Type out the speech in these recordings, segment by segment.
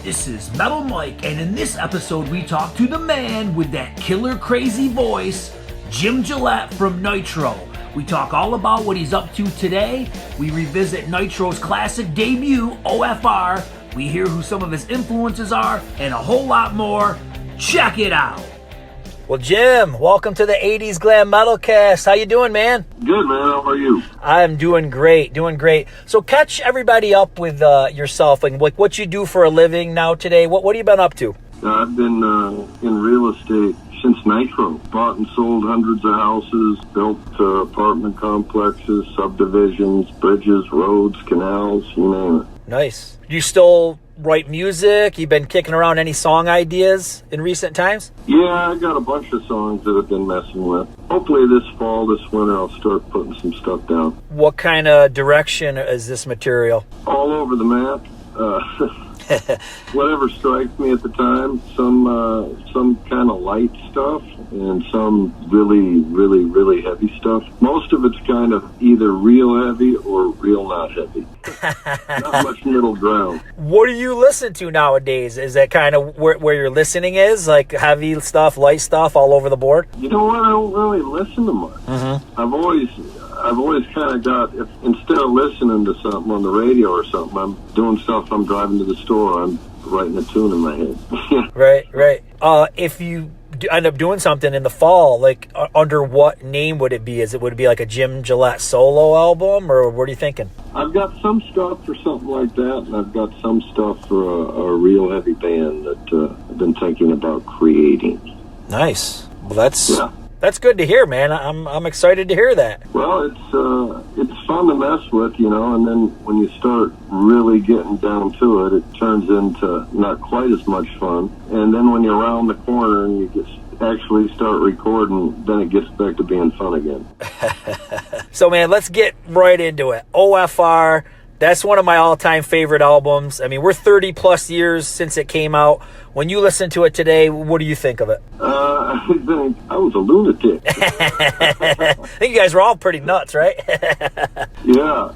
This is Metal Mike, and in this episode we talk to the man with that killer crazy voice, Jim Gillette from Nitro. We talk all about what he's up to today. We revisit Nitro's classic debut, O.f.r. We hear who some of his influences are, and a whole lot more. Check it out. Well, Jim, welcome to the 80's Glam Metalcast. How you doing, man? Good, man. How are you? I'm doing great. So catch everybody up with yourself and what you do for a living now today. What have you been up to? I've been in real estate since Nitro. Bought and sold hundreds of houses, built apartment complexes, subdivisions, bridges, roads, canals, you name it. Nice. Do you still write music? You've been kicking around any song ideas in recent times? Yeah, I got a bunch of songs that I've been messing with. Hopefully this fall, this winter, I'll start putting some stuff down. What kind of direction is this material? All over the map. Whatever strikes me at the time. Some kind of light stuff and some really heavy stuff. Most of it's kind of either real heavy or real not heavy. Not much middle ground. What do you listen to nowadays? Is that kind of where your listening is? Like heavy stuff, light stuff, all over the board? You know what? I don't really listen to much. Mm-hmm. I've always kind of got, instead of listening to something on the radio or something, I'm doing stuff, I'm driving to the store, I'm writing a tune in my head. Right. If you end up doing something in the fall, like under what name would it be? Would it be like a Jim Gillette solo album, or what are you thinking? I've got some stuff for something like that, and I've got some stuff for a real heavy band that I've been thinking about creating. Nice. Well, that's good to hear, man. I'm excited to hear that. Well, it's fun to mess with, you know, and then when you start really getting down to it, it turns into not quite as much fun. And then when you're around the corner and you actually start recording, then it gets back to being fun again. So, man, let's get right into it. O.f.r. That's one of my all-time favorite albums. I mean, we're 30 plus years since it came out. When you listen to it today, what do you think of it? I think I was a lunatic. I think you guys were all pretty nuts, right? Yeah.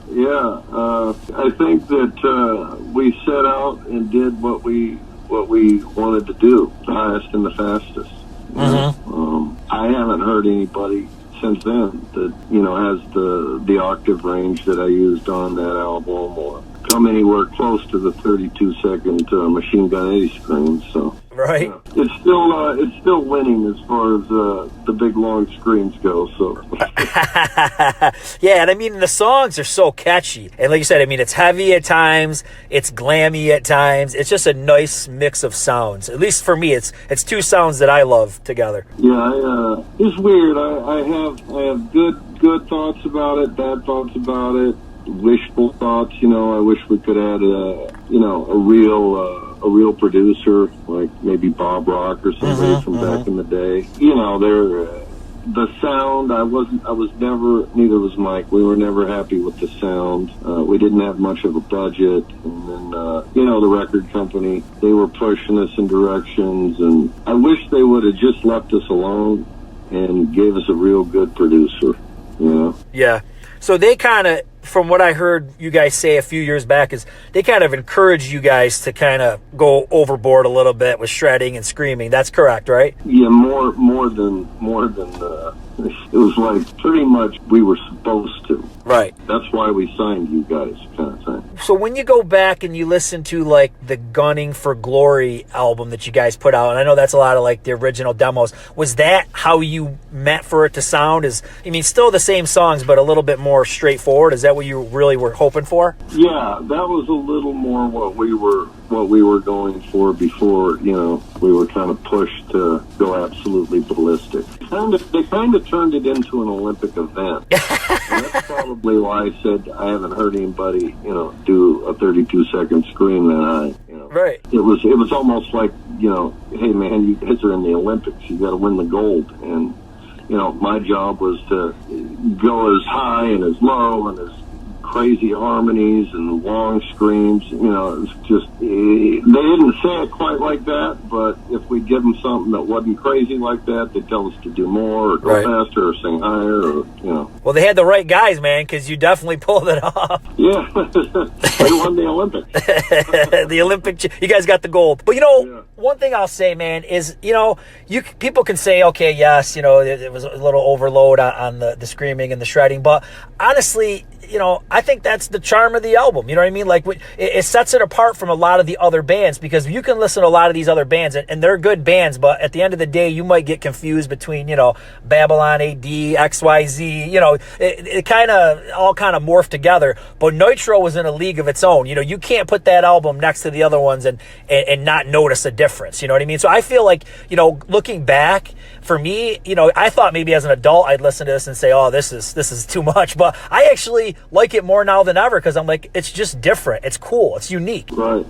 I think that we set out and did what we wanted to do, the highest and the fastest. Mm-hmm. I haven't heard anybody since then that, you know, has the octave range that I used on that album or come anywhere close to the 32-second Machine Gun 80 screens. So right, it's still winning as far as the big long screens go. So yeah, and I mean the songs are so catchy, and like you said, I mean it's heavy at times, it's glammy at times. It's just a nice mix of sounds. At least for me, it's two sounds that I love together. Yeah, it's weird. I have good thoughts about it, bad thoughts about it. Wishful thoughts, you know. I wish we could add a real producer like maybe Bob Rock or somebody from back in the day. You know, the sound. Neither was Mike. We were never happy with the sound. We didn't have much of a budget, and then the record company, they were pushing us in directions, and I wish they would have just left us alone and gave us a real good producer. You know? Yeah. So they kind of, from what I heard you guys say a few years back, is they kind of encouraged you guys to kind of go overboard a little bit with shredding and screaming. That's correct, right? Yeah, more than it was like pretty much we were supposed to. Right. That's why we signed you guys, kind of thing. So when you go back and you listen to like the Gunning for Glory album that you guys put out, and I know that's a lot of like the original demos, was that how you meant for it to sound? Still the same songs, but a little bit more straightforward? Is that what you really were hoping for? Yeah, that was a little more what we were going for before, you know, we were kind of pushed to go absolutely ballistic. They kind of turned it into an Olympic event. And that's probably why I said I haven't heard anybody, you know, do a 32-second scream that high. You know. Right. It was almost like, you know, hey man, you guys are in the Olympics. You got to win the gold. And, you know, my job was to go as high and as low and as crazy harmonies and long screams. You know, it's just, they didn't say it quite like that, but if we give them something that wasn't crazy like that, they'd tell us to do more or go faster or sing higher or, you know. Well, they had the right guys, man, because you definitely pulled it off. Yeah. They won the Olympics. The Olympic, you guys got the gold. But, you know, one thing I'll say, man, is, you know, people can say, okay, yes, you know, it was a little overload on the screaming and the shredding, but honestly, you know, I think that's the charm of the album. You know what I mean? Like, it sets it apart from a lot of the other bands, because you can listen to a lot of these other bands, and they're good bands, but at the end of the day, you might get confused between, you know, Babylon AD, XYZ, you know, it kind of all morphed together. But Nitro was in a league of its own. You know, you can't put that album next to the other ones and not notice a difference. You know what I mean? So I feel like, you know, looking back, for me, you know, I thought maybe as an adult I'd listen to this and say, oh, this is too much. But I actually like it more now than ever, because I'm like, it's just different. It's cool. It's unique. Right.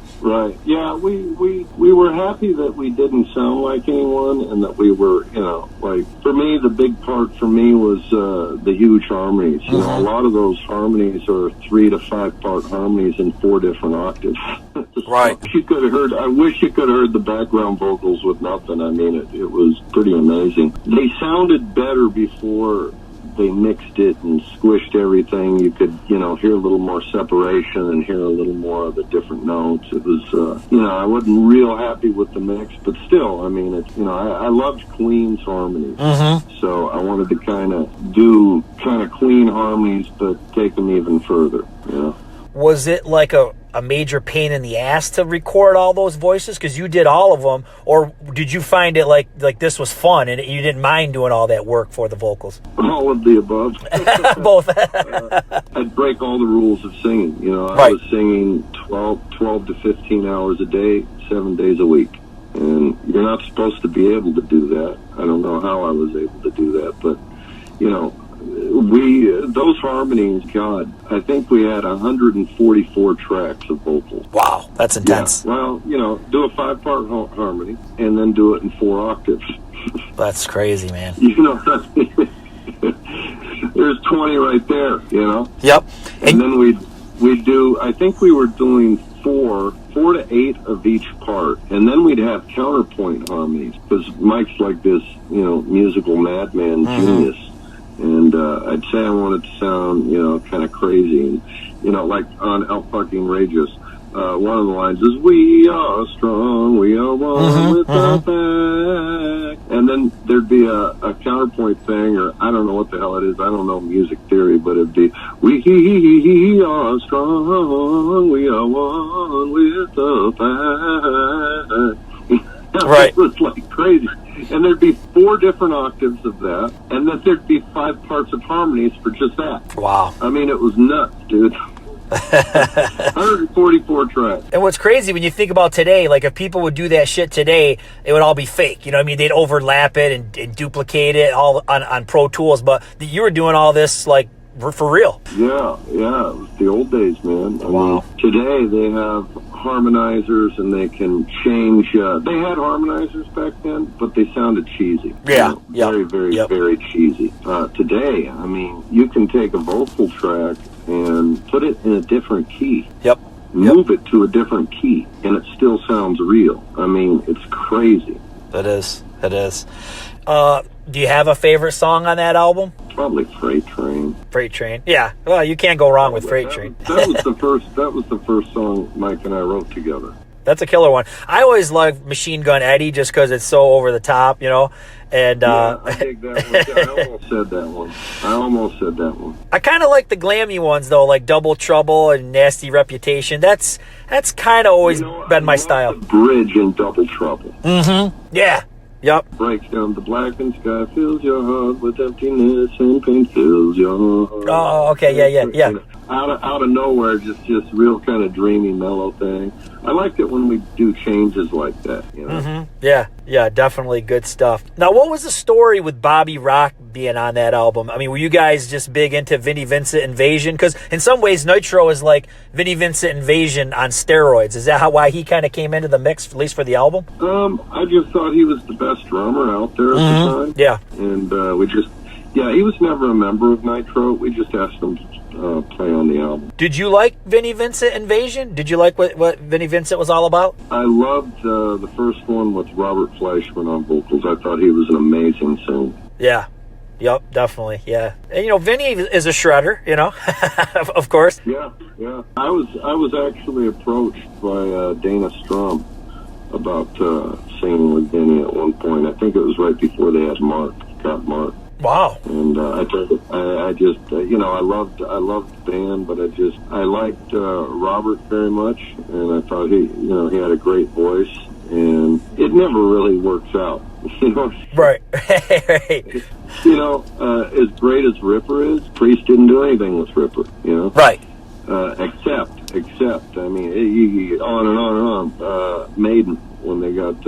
Yeah, we were happy that we didn't sound like anyone, and that we were, you know, like, for me, the big part for me was the huge harmonies. You know, a lot of those harmonies are 3 to 5 part harmonies in 4 different octaves. Right. You could have heard, I wish you could have heard the background vocals with nothing. I mean, it was pretty amazing. They sounded better before they mixed it and squished everything. You could, you know, hear a little more separation and hear a little more of the different notes. It was, you know, I wasn't real happy with the mix, but still, I mean, it's, you know, I loved Clean's harmonies. So I wanted to kind of do clean harmonies, but take them even further, you know. Was it like a major pain in the ass to record all those voices, because you did all of them, or did you find it like this was fun and you didn't mind doing all that work for the vocals? All of the above. Both. I'd break all the rules of singing. You know, I was singing 12 to 15 hours a day, 7 days a week. And you're not supposed to be able to do that. I don't know how I was able to do that, but, you know, those harmonies, God, I think we had 144 tracks of vocals. Wow, that's intense. Yeah. Well, you know, do a 5-part harmony and then do it in 4 octaves. That's crazy, man. You know, there's 20 right there, you know? Yep. And then we'd do, I think we were doing 4 to 8 of each part, and then we'd have counterpoint harmonies, because Mike's like this, you know, musical madman genius. And I'd say I wanted to sound, you know, kind of crazy. And, you know, like on Out Fucking Rageous, one of the lines is, we are strong, we are one with the pack. And then there'd be a counterpoint thing, or I don't know what the hell it is. I don't know music theory, but it'd be, we are strong, we are one with the pack. Right. It was like crazy. And there'd be 4 different octaves of that, and then there'd be 5 parts of harmonies for just that. Wow. I mean, it was nuts, dude. 144 tracks. And what's crazy when you think about today, like if people would do that shit today, it would all be fake. You know what I mean? They'd overlap it and duplicate it all on Pro Tools, but you were doing all this like for real. Yeah, it was the old days, man. I mean, today they have harmonizers and they can change. They had harmonizers back then, but they sounded cheesy. Yeah, you know, very cheesy. Today, I mean, you can take a vocal track and put it in a different key. Move it to a different key, and it still sounds real. I mean, it's crazy. It is. Do you have a favorite song on that album? Probably Freight Train. Freight Train. Yeah. Well, you can't go wrong with Freight Train. That was the first song Mike and I wrote together. That's a killer one. I always loved Machine Gun Eddie just because it's so over the top, you know. And I dig that one. I almost said that one. I kind of like the glammy ones though, like Double Trouble and Nasty Reputation. That's kind of always been my style. The bridge in Double Trouble. Yeah. Yep. Breaks down the blackened sky, fills your heart with emptiness, and pain fills your heart. Oh, okay, yeah. You know, out of nowhere, just real kind of dreamy, mellow thing. I liked it when we do changes like that, you know? Yeah, definitely good stuff. Now, what was the story with Bobby Rock being on that album? I mean, were you guys just big into Vinnie Vincent Invasion? Because in some ways, Nitro is like Vinnie Vincent Invasion on steroids. Is that why he kind of came into the mix, at least for the album? I just thought he was the best drummer out there at the time. Yeah. And Yeah, he was never a member of Nitro. We just asked him to play on the album. Did you like Vinnie Vincent Invasion? Did you like what Vinnie Vincent was all about? I loved the first one with Robert Fleischman on vocals. I thought he was an amazing singer. Yeah. Yep, definitely, yeah. And, you know, Vinny is a shredder, you know, of course. Yeah. I was actually approached by Dana Strum about singing with Vinny at one point. I think it was right before they had got Mark. Wow. And I just I loved the band, but I liked Robert very much, and I thought he had a great voice, and it never really works out. Right. As great as Ripper is, Priest didn't do anything with Ripper, Right. Except, I mean, you on and on. Maiden, when they got,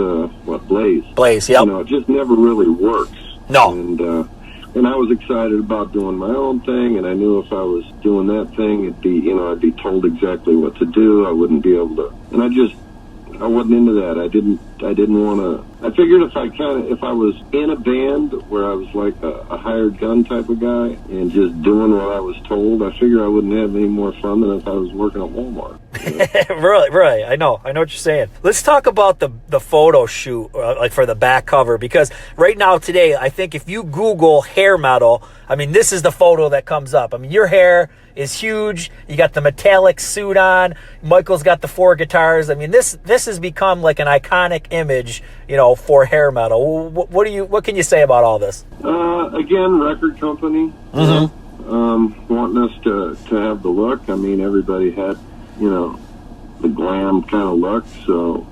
Blaze. Blaze, yep. It just never really works. No. And I was excited about doing my own thing, and I knew if I was doing that thing, I'd be told exactly what to do. I wouldn't be able to, and I wasn't into that. I didn't want to. I figured if I was in a band where I was like a hired gun type of guy and just doing what I was told, I figured I wouldn't have any more fun than if I was working at Walmart. Really. I know what you're saying. Let's talk about the photo shoot, like for the back cover, because right now today, I think if you Google hair metal, I mean, this is the photo that comes up. I mean, your hair is huge. You got the metallic suit on. Michael's got the 4 guitars. I mean, this has become like an iconic image, for hair metal. What can you say about all this? Again, record company, wanting us to have the look. I mean, everybody had, the glam kind of look. So,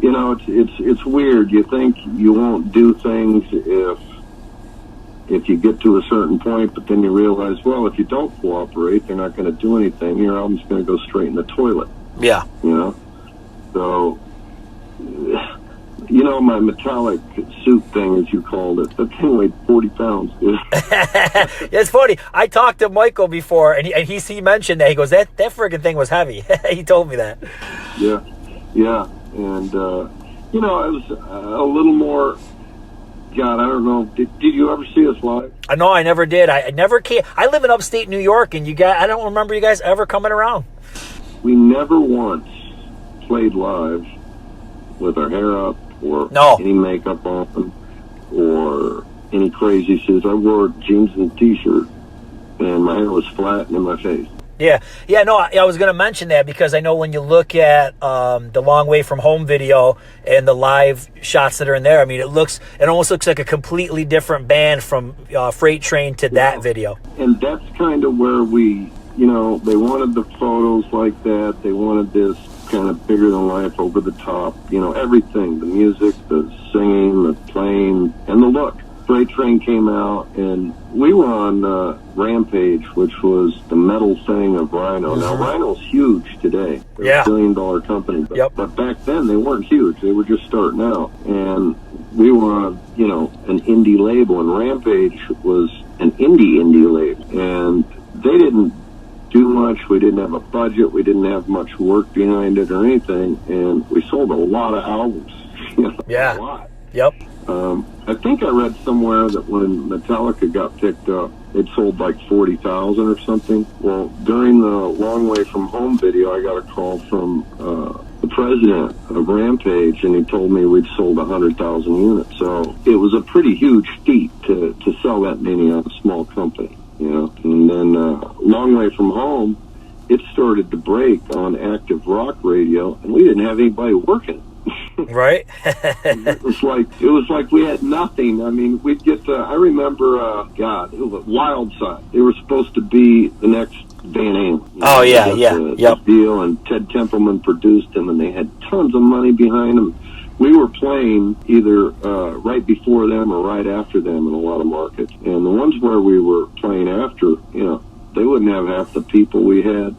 it's weird. You think you won't do things if you get to a certain point, but then you realize, well, if you don't cooperate, they're not going to do anything. Your album's going to go straight in the toilet. Yeah. So, my metallic suit thing, as you called it, that thing weighed 40 pounds, dude. It's funny. I talked to Michael before, and he mentioned that. He goes, that friggin' thing was heavy. He told me that. Yeah. And, it was a little more... God, I don't know. Did you ever see us live? No, I never did. I never came. I live in upstate New York, and I don't remember you guys ever coming around. We never once played live with our hair up or any makeup on or any crazy shoes. I wore jeans and a t-shirt, and my hair was flat and in my face. Yeah. No, I was going to mention that because I know when you look at the Long Way From Home video and the live shots that are in there, I mean, it almost looks like a completely different band from Freight Train to that video. And that's kind of where we, they wanted the photos like that. They wanted this kind of bigger than life, over the top, everything, the music, the singing, the playing, and the look. Freight Train came out, and we were on Rampage, which was the metal thing of Rhino. Mm-hmm. Now, Rhino's huge today. They're a $1 billion company. But back then, they weren't huge. They were just starting out. And we were on, an indie label, and Rampage was an indie label. And they didn't do much. We didn't have a budget. We didn't have much work behind it or anything. And we sold a lot of albums. A lot. Yep. I think I read somewhere that when Metallica got picked up, it sold like 40,000 or something. Well, during the Long Way From Home video, I got a call from the president of Rampage, and he told me we'd sold 100,000 units. So it was a pretty huge feat to sell that many on a small company, And then Long Way From Home, it started to break on active rock radio, and we didn't have anybody working. Right. It was like we had nothing. I mean, we'd get I remember it was Wild Side. They were supposed to be the next Van Halen. Yep. Deal, and Ted Templeman produced them, and they had tons of money behind them. We were playing either right before them or right after them in a lot of markets, and the ones where we were playing after, they wouldn't have half the people we had.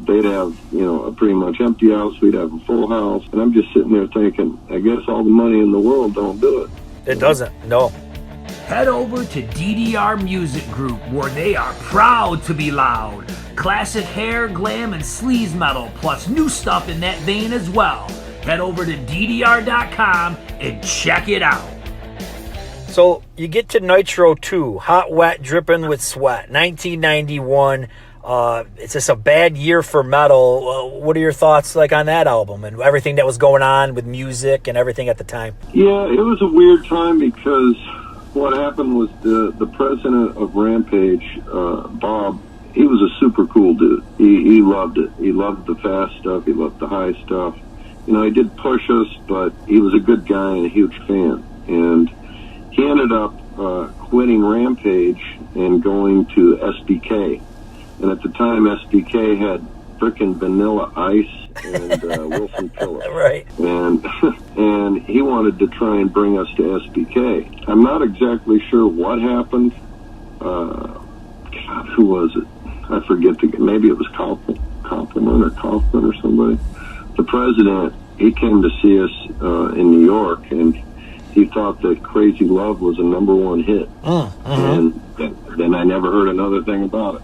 They'd have, a pretty much empty house. We'd have a full house. And I'm just sitting there thinking, I guess all the money in the world don't do it. It doesn't, no. Head over to DDR Music Group, where they are proud to be loud. Classic hair, glam, and sleaze metal, plus new stuff in that vein as well. Head over to DDR.com and check it out. So you get to Nitro 2, Hot, Wet, Drippin' with Sweat, 1991. It's just a bad year for metal. What are your thoughts like on that album and everything that was going on with music and everything at the time? Yeah, it was a weird time because what happened was the president of Rampage, Bob, he was a super cool dude. He loved it. He loved the fast stuff. He loved the high stuff. You know, he did push us, but he was a good guy and a huge fan. And he ended up quitting Rampage and going to SBK. And at the time, SBK had frickin' Vanilla Ice and Wilson Phillips. Right. And he wanted to try and bring us to SBK. I'm not exactly sure what happened. God, who was it? I forget. Maybe it was Kaufman or somebody. The president, he came to see us in New York, and he thought that Crazy Love was a #1 hit. And then I never heard another thing about it.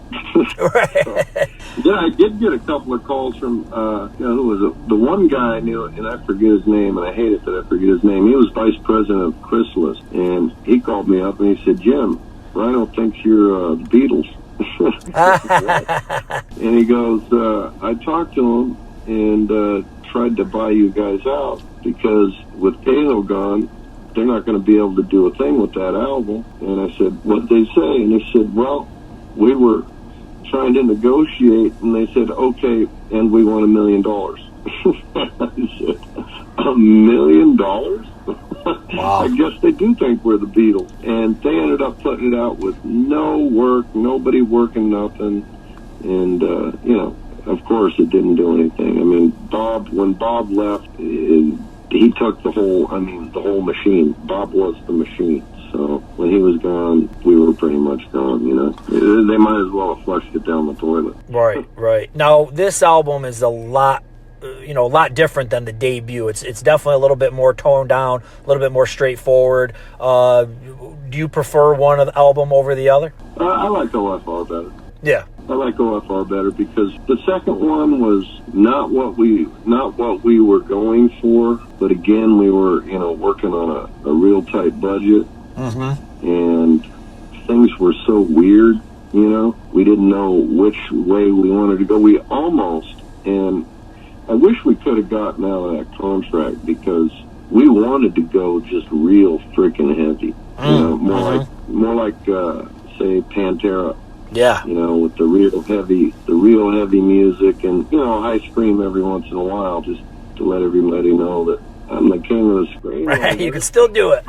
Right. Yeah, I did get a couple of calls from, who was it? The one guy I knew, and I forget his name, and I hate it that I forget his name. He was vice president of Chrysalis, and he called me up and he said, Jim, Rhino thinks you're the Beatles. And he goes, I talked to him and tried to buy you guys out because with Halo gone, they're not going to be able to do a thing with that album. And I said, what'd they say? And he said, well, we were trying to negotiate, and they said, okay, and we want $1 million. I said, $1 million? Wow. I guess they do think we're the Beatles. And they ended up putting it out with no work, nobody working nothing. And, of course it didn't do anything. I mean, when Bob left, he took the whole machine. Bob was the machine. So when he was gone, we were pretty much gone, They might as well have flushed it down the toilet. Right. Now, this album is a lot different than the debut. It's definitely a little bit more toned down, a little bit more straightforward. Do you prefer one of the album over the other? I like O.f.r. better. Yeah. I like O.f.r. better because the second one was not what we were going for, but again, we were, working on a real tight budget. And things were so weird, we didn't know which way we wanted to go. We almost, and I wish we could have gotten out of that contract because we wanted to go just real freaking heavy, more like say Pantera. Yeah. With the real heavy music and, high scream every once in a while just to let everybody know that I'm the king of the scream. Right, you can still do it.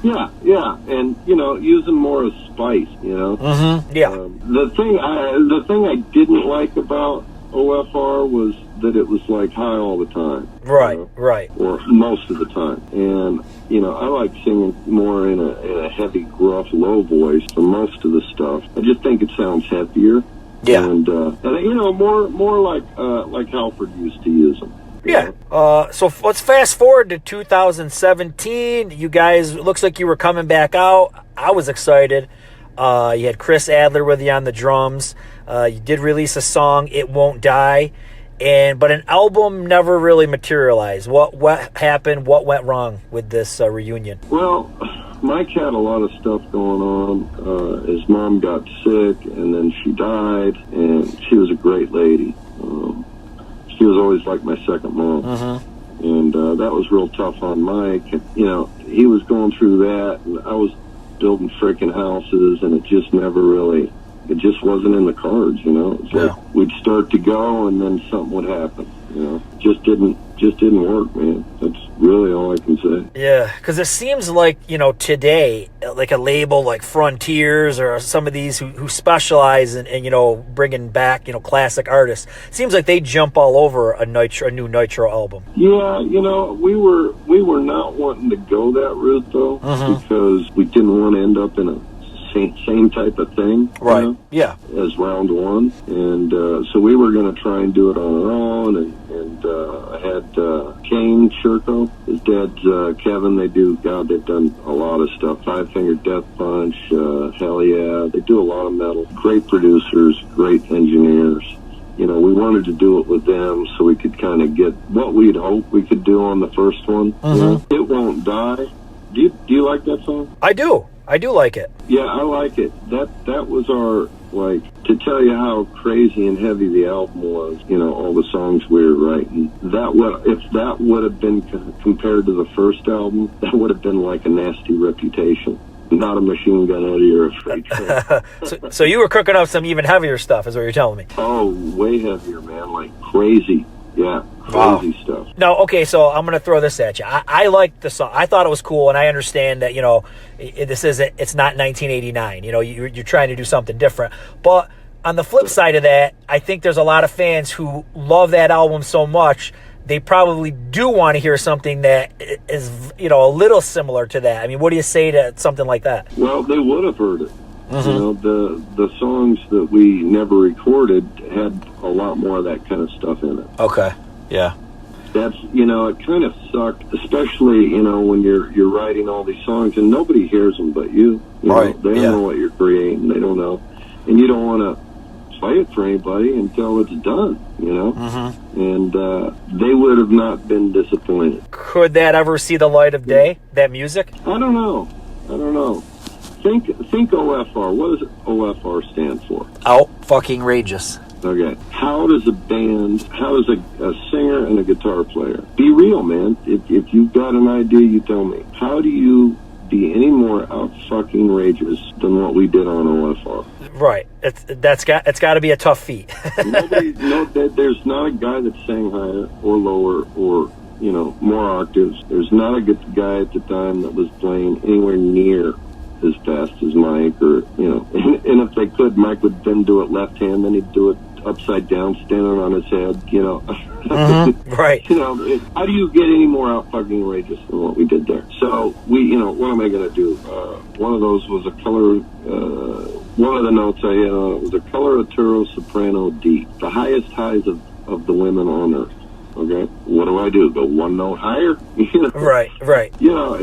yeah. And, using more of spice, Yeah. The thing I didn't like about O.f.r. was that it was like high all the time. Right. Or most of the time. And, I like singing more in a heavy, gruff, low voice for most of the stuff. I just think it sounds heavier. Yeah. And more like Halford used to use them. Yeah. So let's fast forward to 2017. You guys, it looks like you were coming back out. I was excited. You had Chris Adler with you on the drums. You did release a song, It Won't Die. But an album never really materialized. What happened? What went wrong with this reunion? Well, Mike had a lot of stuff going on. His mom got sick, and then she died, and she was a great lady. She was always like my second mom. And that was real tough on Mike. He was going through that, and I was building freaking houses, and it just wasn't in the cards, It's like we'd start to go and then something would happen, Just didn't work, man. That's really all I can say. Yeah, because it seems like, today, like a label like Frontiers or some of these who specialize in bringing back, classic artists, seems like they jump all over a new Nitro album. Yeah, we were not wanting to go that route, though, because we didn't want to end up in a same type of thing, right? Yeah, as round one, and so we were going to try and do it on our own. And I had Kane Shirko, his dad Kevin. They've done a lot of stuff. Five Finger Death Punch, hell yeah, they do a lot of metal. Great producers, great engineers. We wanted to do it with them so we could kind of get what we'd hoped we could do on the first one. It Won't Die Do you like that song? I do like it. Yeah, I like it. That was our, like, to tell you how crazy and heavy the album was, you know, all the songs we were writing. If that would have been compared to the first album, that would have been like a Nasty Reputation. Not a Machine Gun Eddie or a Freight Train. So you were cooking up some even heavier stuff, is what you're telling me. Oh, way heavier, man. Like crazy. Yeah, crazy stuff. No, okay, so I'm going to throw this at you. I liked the song. I thought it was cool, and I understand that, you know, it's not 1989. You know, you're trying to do something different. But on the flip side of that, I think there's a lot of fans who love that album so much, they probably do want to hear something that is, you know, a little similar to that. I mean, what do you say to something like that? Well, they would have heard it. Mm-hmm. You know, the songs that we never recorded had a lot more of that kind of stuff in it. Okay, yeah. That's, you know, it kind of sucked, especially, you know, when you're writing all these songs and nobody hears them but you. Right. Know, they don't know what you're creating. They don't know. And you don't want to play it for anybody until it's done, you know? Mm-hmm. And they would have not been disappointed. Could that ever see the light of day, that music? I don't know. Think O.f.r. What does O.f.r. stand for? Out-fucking-rageous. Okay. How does a singer and a guitar player, be real, man. If you've got an idea, you tell me. How do you be any more out-fucking-rageous than what we did on O.f.r.? Right. It's got to be a tough feat. There's not a guy that sang higher or lower or, you know, more octaves. There's not a good guy at the time that was playing anywhere near as fast as Mike, or, you know, and if they could, Mike would then do it left hand, then he'd do it upside down, standing on his head, you know. Mm-hmm. Right. You know, how do you get any more out fucking outrageous than what we did there? So we, you know, what am I going to do? One of those was a color, one of the notes I had on it was a coloratura soprano D, the highest highs of the women on earth. Okay, what do? Go one note higher? You know? Right. You know,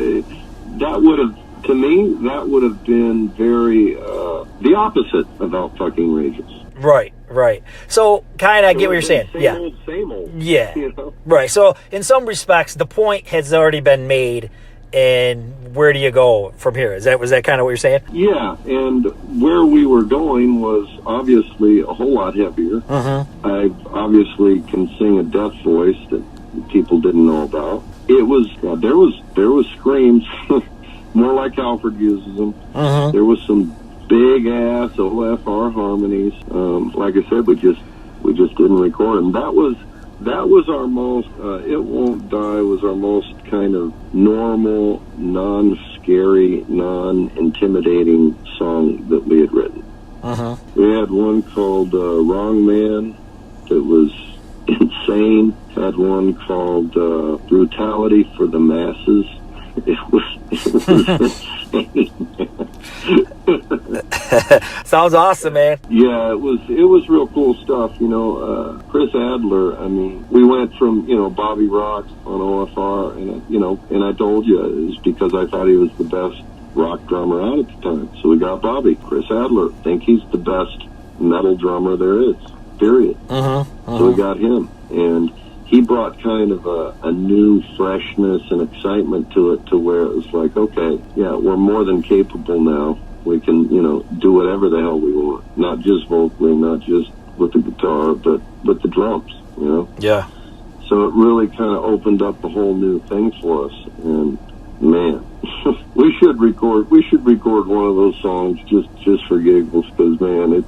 that would have, to me, that would have been very the opposite of out fucking rageous. Right. So, kind of, I get what you're saying. Same old. Yeah. You know? Right. So, in some respects, the point has already been made, and where do you go from here? Was that kind of what you're saying? Yeah, and where we were going was obviously a whole lot heavier. Mm-hmm. I obviously can sing a death voice that people didn't know about. It was there was screams, more like Alfred uses them. Mm-hmm. There was some big ass O.f.r. harmonies. Like I said, we just didn't record them. That was our most. It Won't Die was our most kind of normal, non-scary, non-intimidating song that we had written. Mm-hmm. We had one called Wrong Man that was insane. Had one called Brutality for the Masses. It was insane. Sounds awesome, man. Yeah, it was real cool stuff. You know, Chris Adler. I mean, we went from, you know, Bobby Rock on O.f.r. and, you know, and I told you it was because I thought he was the best rock drummer out at the time. So we got Bobby. Chris Adler. Think he's the best metal drummer there is. Period. So we got him, and he brought kind of a new freshness and excitement to it, to where it was like, okay, yeah, we're more than capable now. We can, you know, do whatever the hell we want. Not just vocally, not just with the guitar, but with the drums, you know? Yeah. So it really kind of opened up a whole new thing for us. And, man, we should record one of those songs just for giggles, because, man,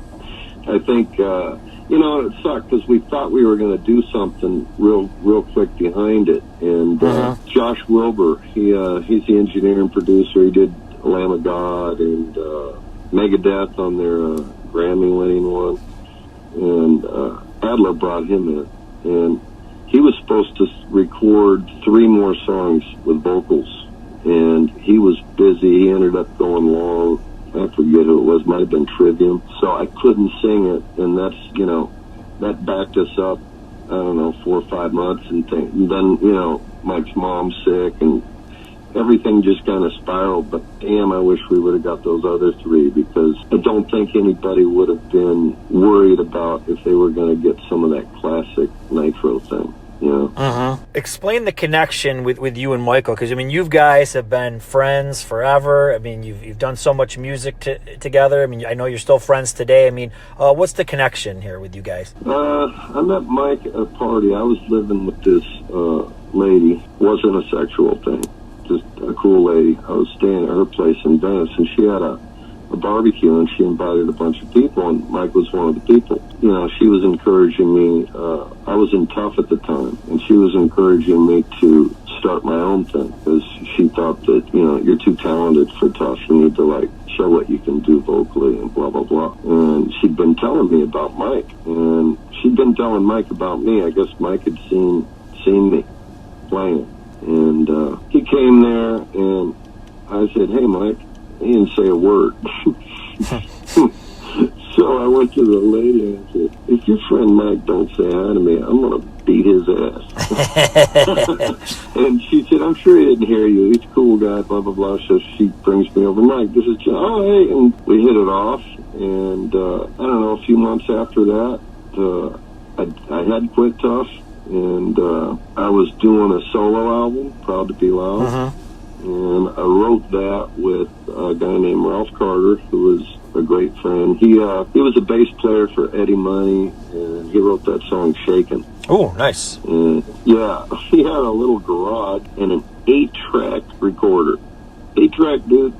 I think, you know, it sucked because we thought we were going to do something real quick behind it. And Josh Wilbur, he's the engineer and producer. He did Lamb of God and Megadeth on their Grammy-winning one. And Adler brought him in. And he was supposed to record 3 more songs with vocals. And he was busy. He ended up going long. I forget who it was. Might have been Trivium. So I couldn't sing it. And that's, you know, that backed us up, I don't know, 4 or 5 months. And then, you know, Mike's mom's sick and everything just kind of spiraled. But damn, I wish we would have got those other 3, because I don't think anybody would have been worried about if they were going to get some of that classic Nitro thing, you know? Explain the connection with you and Michael, because I mean, you guys have been friends forever. I mean, you've done so much music together. I mean, I know you're still friends today. I mean, what's the connection here with you guys? I met Mike at a party. I was living with this lady. Wasn't a sexual thing, just a cool lady. I was staying at her place in Venice, and she had a barbecue, and she invited a bunch of people, and Mike was one of the people. You know, she was encouraging me. I was in Tough at the time, and she was encouraging me to start my own thing, because she thought that, you know, you're too talented for Tough. You need to, like, show what you can do vocally and blah, blah, blah. And she'd been telling me about Mike, and she'd been telling Mike about me. I guess Mike had seen me playing. And he came there, and I said, "Hey, Mike." He didn't say a word. So I went to the lady and I said, "If your friend Mike don't say hi to me, I'm going to beat his ass." And she said, "I'm sure he didn't hear you. He's a cool guy, blah, blah, blah." So she brings me over. "Mike, this is John." "Oh, hey." And we hit it off. And I don't know, a few months after that, I had quit Tough. And I was doing a solo album, Proud to Be Loud. And I wrote that with a guy named Ralph Carter, who was a great friend. He was a bass player for Eddie Money, and he wrote that song "Shakin'." Oh, nice. And yeah, he had a little garage and an 8-track recorder. 8-track, dude.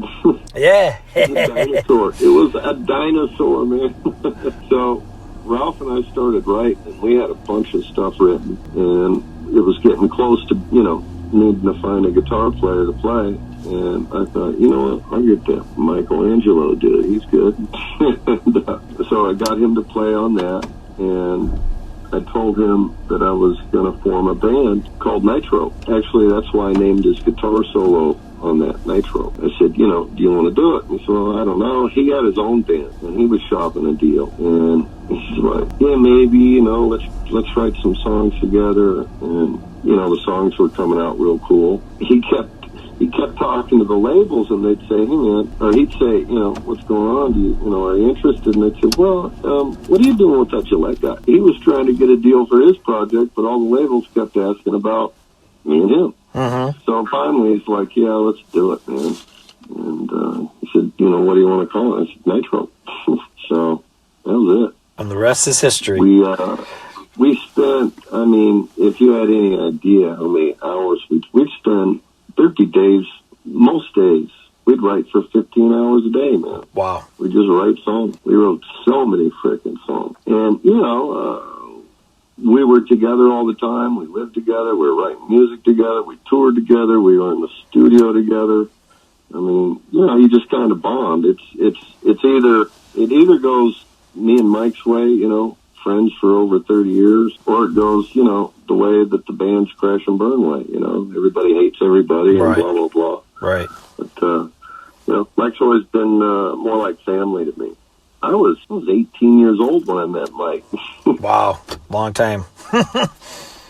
Yeah. It was a dinosaur. It was a dinosaur, man. So Ralph and I started writing, and we had a bunch of stuff written, and it was getting close to, you know, needing to find a guitar player to play. And I thought, you know what, I'll get that Michelangelo dude. He's good. And, so I got him to play on that, and I told him that I was going to form a band called Nitro. Actually, that's why I named his guitar solo on that Nitro. I said, you know, "Do you want to do it?" And he said, "Well, I don't know." He had his own band, and he was shopping a deal. And he's like, "Yeah, maybe, you know, let's write some songs together." And you know, the songs were coming out real cool. He kept talking to the labels, and they'd say, "Hey, man," or he'd say, you know, "What's going on? You know, are you interested?" And they'd say, "Well, what are you doing with that Gillette guy?" He was trying to get a deal for his project, but all the labels kept asking about me and him. So finally, he's like, "Yeah, let's do it, man." And he said, "You know, what do you want to call it?" I said, "Nitro." So that was it. And the rest is history. We spent, I mean, if you had any idea how many hours we'd spend 30 days, most days, we'd write for 15 hours a day, man. Wow. We just write songs. We wrote so many freaking songs. And, you know, we were together all the time. We lived together. We were writing music together. We toured together. We were in the studio together. I mean, you know, you just kind of bond. It either goes me and Mike's way, you know, friends for over 30 years, or it goes, you know, the way that the band's Crash and Burn way, you know, everybody hates everybody and blah, blah, blah. Right. But, you know, Mike's always been more like family to me. I was 18 years old when I met Mike. Wow. Long time.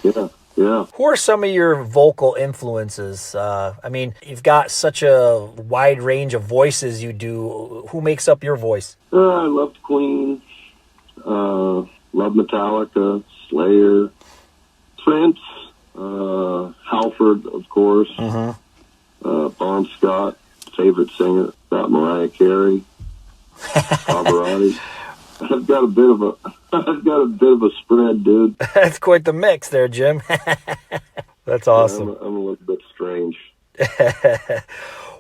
Yeah. Who are some of your vocal influences? I mean, you've got such a wide range of voices you do. Who makes up your voice? I loved Queen. Love Metallica, Slayer, Prince, Halford, of course, Bon Scott, favorite singer, got Mariah Carey, Pavarotti. I've got a bit of a spread, dude. That's quite the mix there, Jim. That's awesome. Yeah, I'm a little bit strange.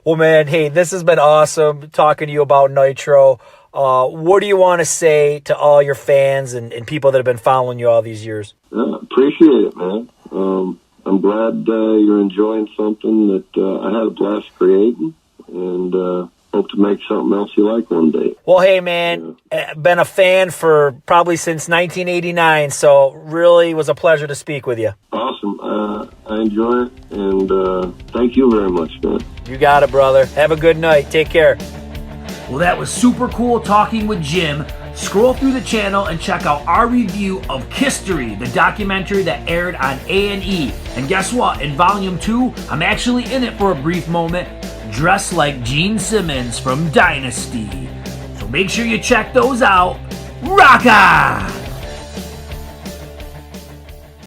Well, man, hey, this has been awesome talking to you about Nitro. What do you want to say to all your fans and people that have been following you all these years? Appreciate it, man. I'm glad you're enjoying something that I had a blast creating, and hope to make something else you like one day. Well, hey, man, been a fan for probably since 1989, so really was a pleasure to speak with you. Awesome. I enjoy it, and thank you very much, man. You got it, brother. Have a good night. Take care. Well, that was super cool talking with Jim. Scroll through the channel and check out our review of Kistery, the documentary that aired on A&E. And guess what? In Volume 2, I'm actually in it for a brief moment, dressed like Gene Simmons from Dynasty. So make sure you check those out. Rock on!